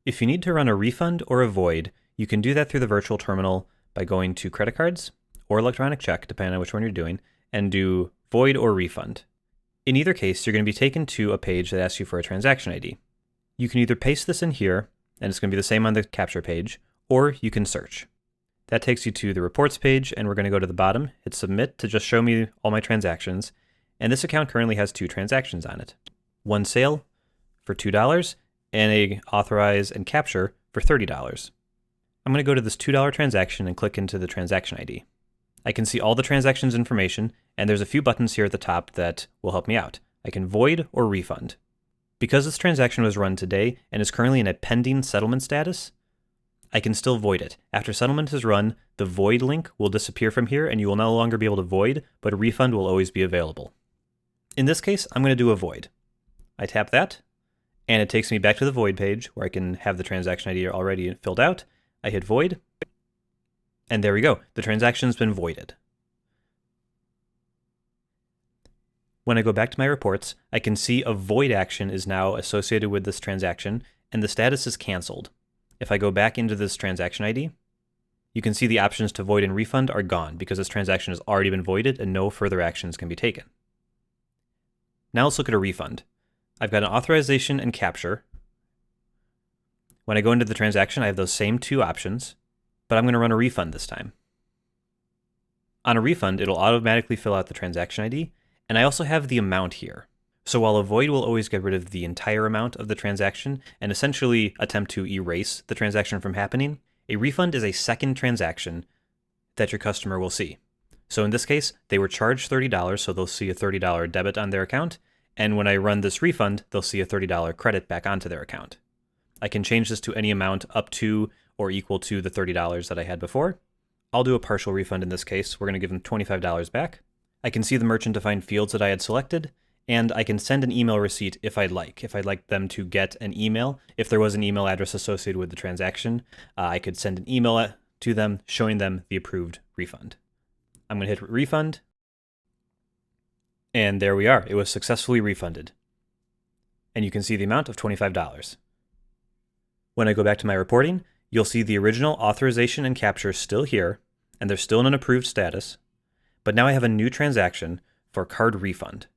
If you need to run a refund or a void, you can do that through the virtual terminal by going to credit cards or electronic check, depending on which one you're doing, and do void or refund. In either case, you're going to be taken to a page that asks you for a transaction ID. You can either paste this in here, and it's going to be the same on the capture page, or you can search. That takes you to the reports page, and we're going to go to the bottom, hit submit to just show me all my transactions, and this account currently has 2 transactions on it. One sale for $2, and a authorize and capture for $30. I'm going to go to this $2 transaction and click into the transaction ID. I can see all the transactions information, and there's a few buttons here at the top that will help me out. I can void or refund. Because this transaction was run today and is currently in a pending settlement status, I can still void it. After settlement is run, the void link will disappear from here and you will no longer be able to void, but a refund will always be available. In this case, I'm going to do a void. I tap that, and it takes me back to the void page where I can have the transaction ID already filled out. I hit void, and there we go. The transaction's been voided. When I go back to my reports, I can see a void action is now associated with this transaction, and the status is canceled. If I go back into this transaction ID, you can see the options to void and refund are gone because this transaction has already been voided and no further actions can be taken. Now let's look at a refund. I've got an authorization and capture. When I go into the transaction, I have those same 2 options, but I'm going to run a refund this time. On a refund, it'll automatically fill out the transaction ID, and I also have the amount here. So while a void will always get rid of the entire amount of the transaction and essentially attempt to erase the transaction from happening, a refund is a second transaction that your customer will see. So in this case, they were charged $30, so they'll see a $30 debit on their account, and when I run this refund, they'll see a $30 credit back onto their account. I can change this to any amount up to or equal to the $30 that I had before. I'll do a partial refund in this case. We're going to give them $25 back. I can see the merchant-defined fields that I had selected, and I can send an email receipt if I'd like them to get an email. If there was an email address associated with the transaction, I could send an email to them showing them the approved refund. I'm going to hit refund, and there we are. It was successfully refunded. And you can see the amount of $25. When I go back to my reporting, you'll see the original authorization and capture still here, and they're still in an approved status, but now I have a new transaction for card refund.